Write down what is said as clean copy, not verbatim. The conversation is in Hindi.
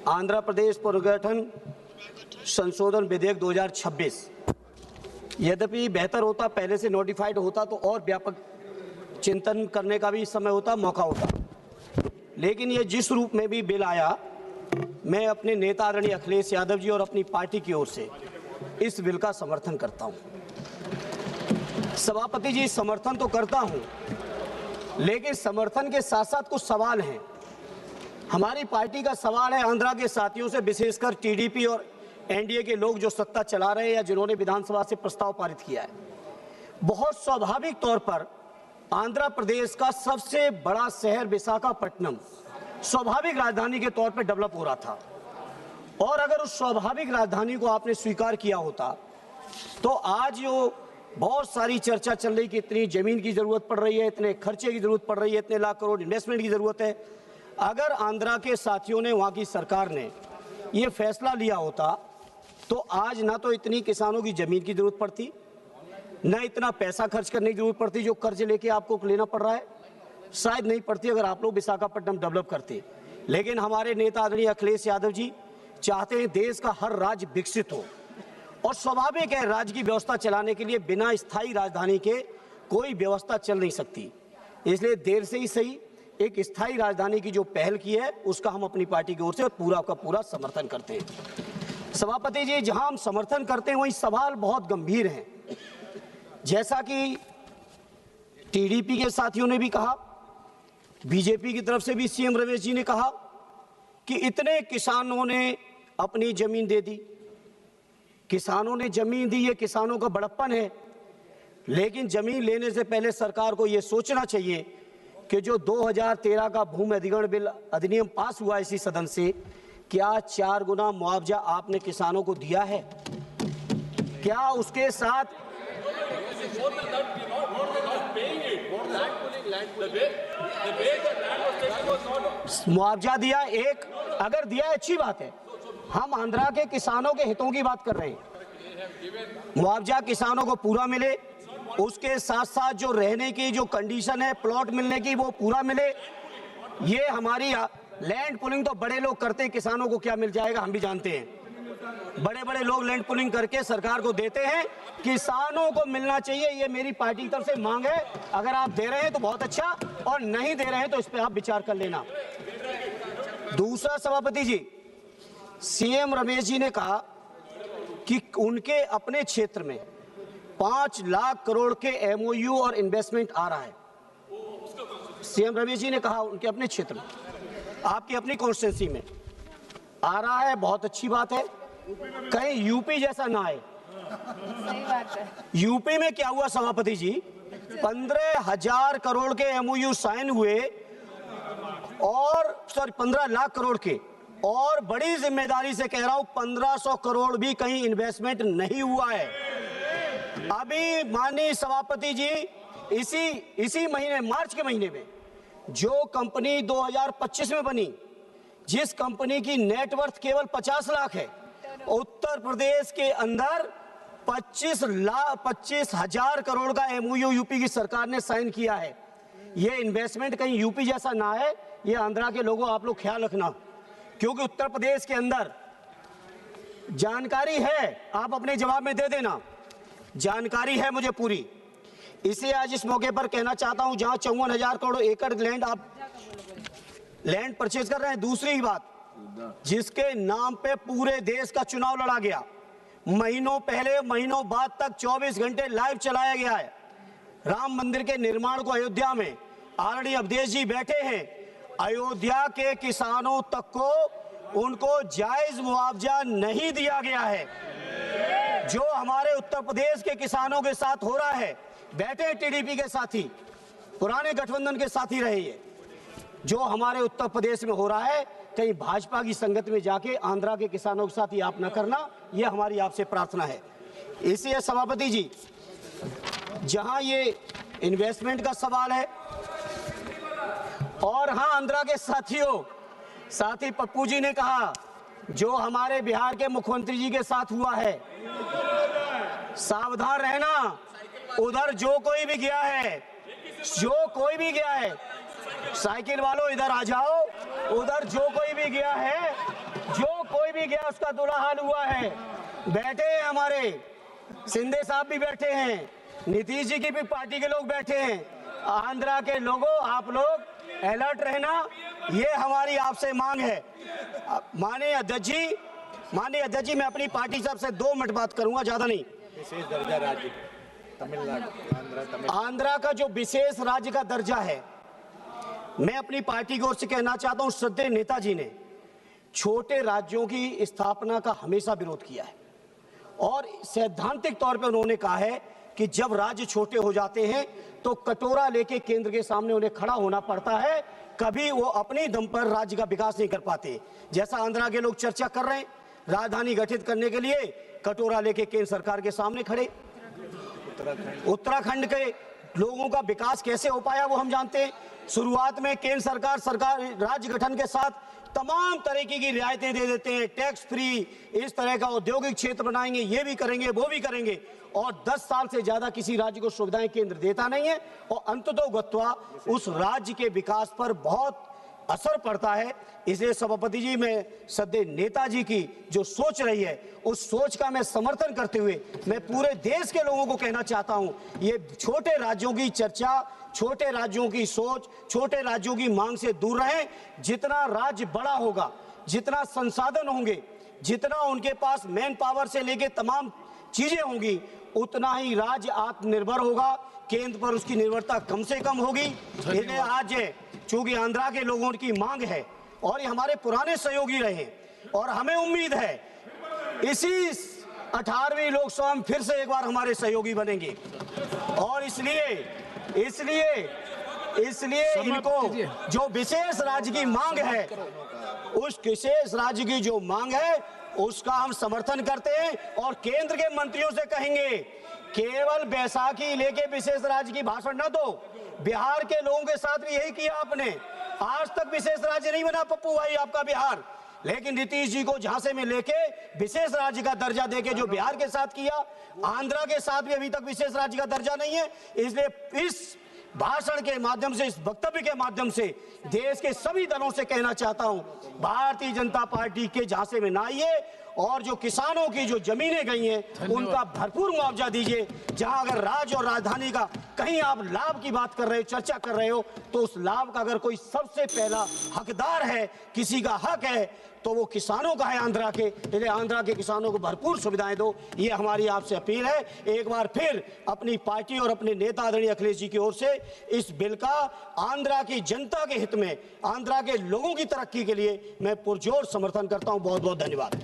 आंध्र प्रदेश पुनर्गठन संशोधन विधेयक 2026 यद्यपि बेहतर होता, पहले से नोटिफाइड होता तो और व्यापक चिंतन करने का भी समय होता, मौका होता, लेकिन ये जिस रूप में भी बिल आया, मैं अपने नेता आदरणीय अखिलेश यादव जी और अपनी पार्टी की ओर से इस बिल का समर्थन करता हूं। सभापति जी, समर्थन तो करता हूं, लेकिन समर्थन के साथ साथ कुछ सवाल हैं। हमारी पार्टी का सवाल है आंध्रा के साथियों से, विशेषकर टीडीपी और एनडीए के लोग जो सत्ता चला रहे हैं या जिन्होंने विधानसभा से प्रस्ताव पारित किया है। बहुत स्वाभाविक तौर पर आंध्र प्रदेश का सबसे बड़ा शहर विशाखापट्टनम स्वाभाविक राजधानी के तौर पर डेवलप हो रहा था, और अगर उस स्वाभाविक राजधानी को आपने स्वीकार किया होता तो आज जो बहुत सारी चर्चा चल रही कि इतनी जमीन की जरूरत पड़ रही है, इतने खर्चे की जरूरत पड़ रही है, इतने लाख करोड़ इन्वेस्टमेंट की जरूरत है, अगर आंध्रा के साथियों ने, वहां की सरकार ने ये फैसला लिया होता तो आज ना तो इतनी किसानों की जमीन की जरूरत पड़ती, न इतना पैसा खर्च करने की जरूरत पड़ती जो कर्ज लेके आपको लेना पड़ रहा है, शायद नहीं पड़ती अगर आप लोग विशाखापट्टनम डेवलप करते। लेकिन हमारे नेता आदरणीय अखिलेश यादव जी चाहते हैं देश का हर राज्य विकसित हो, और स्वाभाविक है राज्य की व्यवस्था चलाने के लिए बिना स्थायी राजधानी के कोई व्यवस्था चल नहीं सकती। इसलिए देर से ही सही एक स्थायी राजधानी की जो पहल की है उसका हम अपनी पार्टी की ओर से पूरा का पूरा समर्थन करते हैं। सभापति जी, जहां हम समर्थन करते हैं वहीं सवाल बहुत गंभीर हैं। जैसा कि टीडीपी के साथियों ने भी कहा, बीजेपी की तरफ से भी सीएम रमेश जी ने कहा कि इतने किसानों ने अपनी जमीन दे दी, किसानों ने जमीन दी, ये किसानों का बड़प्पन है। लेकिन जमीन लेने से पहले सरकार को यह सोचना चाहिए कि जो 2013 का भूमि अधिग्रहण बिल अधिनियम पास हुआ इसी सदन से, क्या 4 गुना मुआवजा आपने किसानों को दिया है? क्या उसके साथ मुआवजा दिया? एक अगर दिया अच्छी बात है, हम आंध्रा के किसानों के हितों की बात कर रहे हैं। मुआवजा किसानों को पूरा मिले, उसके साथ साथ जो रहने की जो कंडीशन है प्लॉट मिलने की वो पूरा मिले। ये हमारी लैंड पुलिंग तो बड़े लोग करते हैं, किसानों को क्या मिल जाएगा हम भी जानते हैं। बड़े बड़े लोग लैंड पुलिंग करके सरकार को देते हैं, किसानों को मिलना चाहिए, ये मेरी पार्टी की तरफ से मांग है। अगर आप दे रहे हैं तो बहुत अच्छा, और नहीं दे रहे हैं तो इस पर आप विचार कर लेना। दूसरा सभापति जी, सीएम रमेश जी ने कहा कि उनके अपने क्षेत्र में 5 लाख करोड़ के एमओयू और इन्वेस्टमेंट आ रहा है। सीएम रमेश जी ने कहा उनके अपने क्षेत्र में, आपकी अपनी कॉन्स्टिट्यूंसी में आ रहा है, बहुत अच्छी बात है। कहीं यूपी जैसा ना आए। सही बात है। यूपी में क्या हुआ सभापति जी, 15,000 करोड़ के एमओयू साइन हुए, और 15 लाख करोड़ के, और बड़ी जिम्मेदारी से कह रहा हूं 1500 करोड़ भी कहीं इन्वेस्टमेंट नहीं हुआ है। अभी माननीय सभापति जी इसी महीने, मार्च के महीने में जो कंपनी 2025 में बनी, जिस कंपनी की नेटवर्थ केवल 50 लाख है, उत्तर प्रदेश के अंदर 25,000 करोड़ का एमओयू यूपी की सरकार ने साइन किया है। ये इन्वेस्टमेंट कहीं यूपी जैसा ना है, ये आंध्रा के लोगों आप लोग ख्याल रखना, क्योंकि उत्तर प्रदेश के अंदर जानकारी है, आप अपने जवाब में दे देना, जानकारी है मुझे पूरी। इसे आज इस मौके पर कहना चाहता हूं, जहां 54,000 करोड़ एकड़ लैंड आप लैंड परचेज कर रहे हैं। दूसरी बात, जिसके नाम पे पूरे देश का चुनाव लड़ा गया, महीनों पहले महीनों बाद तक 24 घंटे लाइव चलाया गया है। राम मंदिर के निर्माण को अयोध्या में आदरणीय अवधेश जी बैठे हैं, अयोध्या के किसानों तक को उनको जायज मुआवजा नहीं दिया गया है। जो हमारे उत्तर प्रदेश के किसानों के साथ हो रहा है, बैठे टीडीपी के साथी, पुराने गठबंधन के साथी रहे, ये जो हमारे उत्तर प्रदेश में हो रहा है, कहीं भाजपा की संगत में जाके आंध्रा के किसानों के साथ ये आप न करना, ये हमारी आपसे प्रार्थना है। इसलिए सभापति जी, जहां ये इन्वेस्टमेंट का सवाल है, और हां आंध्रा के साथियों, साथी पप्पू जी ने कहा जो हमारे बिहार के मुख्यमंत्री जी के साथ हुआ है, सावधान रहना। उधर जो कोई भी गया है, साइकिल वालों इधर आ जाओ, उधर जो कोई भी गया है, जो नहीं किया उसका बुरा हाल हुआ है। बैठे हैं हमारे शिंदे साहब भी बैठे हैं, नीतीश जी की भी पार्टी के लोग बैठे हैं। आंध्रा के लोगों, आप लोग अलर्ट रहना, ये हमारी आपसे मांग है। माननीय अध्यक्ष जी, मैं अपनी पार्टी साहब से 2 मिनट बात करूंगा, ज्यादा नहीं। विशेष दर्जा राज्य तमिलनाडु, आंध्रा का जो विशेष राज्य का दर्जा है, मैं अपनी पार्टी की ओर से कहना चाहता हूं, श्रद्धेय नेताजी ने छोटे राज्यों की स्थापना का हमेशा विरोध किया है और सैद्धांतिक तौर पर उन्होंने कहा है कि जब राज्य छोटे हो जाते हैं तो कटोरा लेके केंद्र के सामने उन्हें खड़ा होना पड़ता है, कभी वो अपनी दम पर राज्य का विकास नहीं कर पाते। जैसा आंध्रा के लोग चर्चा कर रहे हैं, राजधानी गठित करने के लिए कटोरा लेके केंद्र सरकार के सामने खड़े। उत्तराखंड के लोगों का विकास कैसे हो पाया वो हम जानते हैं। शुरुआत में केंद्र सरकार राज्य गठन के साथ तमाम तरीके की रियायतें दे देते हैं, टैक्स फ्री, इस तरह का औद्योगिक क्षेत्र बनाएंगे, ये भी करेंगे वो भी करेंगे, और 10 साल से ज्यादा किसी राज्य को सुविधाएं केंद्र देता नहीं है और अंततोगत्वा उस राज्य के विकास पर बहुत असर पड़ता है। इसलिए सभापति जी, मैं श्रद्धेय नेताजी की जो सोच रही है उस सोच का मैं समर्थन करते हुए मैं पूरे देश के लोगों को कहना चाहता हूं, ये छोटे राज्यों की चर्चा, छोटे राज्यों की सोच, छोटे राज्यों की मांग से दूर रहें। जितना राज्य बड़ा होगा, जितना संसाधन होंगे, जितना उनके पास मैन पावर से लेके तमाम चीजें होंगी, उतना ही राज्य आत्मनिर्भर होगा, केंद्र पर उसकी निर्भरता कम से कम होगी। इसलिए आज चूंकि आंध्रा के लोगों की मांग है और ये हमारे पुराने सहयोगी रहे और हमें उम्मीद है इसी 18वीं लोकसभा में फिर से एक बार हमारे सहयोगी बनेंगे और इसलिए इनको जो विशेष राज्य की मांग है, उस विशेष राज्य की जो मांग है उसका हम समर्थन करते हैं और केंद्र के मंत्रियों से कहेंगे केवल बैसाखी लेके विशेष राज्य की भाषण न दो। बिहार के लोगों के साथ भी यही किया आपने, आज तक विशेष राज्य नहीं बना पप्पू भाई आपका बिहार, लेकिन नीतीश जी को झांसे में लेके विशेष राज्य का दर्जा देके जो बिहार के साथ किया, आंध्रा के साथ भी अभी तक विशेष राज्य का दर्जा नहीं है। इसलिए इस भाषण के माध्यम से, इस वक्तव्य के माध्यम से देश के सभी दलों से कहना चाहता हूं, भारतीय जनता पार्टी के झांसे में ना आइए और जो किसानों की जो जमीनें गई हैं उनका भरपूर मुआवजा दीजिए। जहां अगर राज्य और राजधानी का कहीं आप लाभ की बात कर रहे हो, चर्चा कर रहे हो, तो उस लाभ का अगर कोई सबसे पहला हकदार है, किसी का हक है, तो वो किसानों का है, आंध्रा के। इसलिए आंध्रा के किसानों को भरपूर सुविधाएं दो, ये हमारी आपसे अपील है। एक बार फिर अपनी पार्टी और अपने नेता आदरणीय अखिलेश जी की ओर से इस बिल का आंध्रा की जनता के हित में, आंध्रा के लोगों की तरक्की के लिए मैं पुरजोर समर्थन करता हूं। बहुत बहुत धन्यवाद।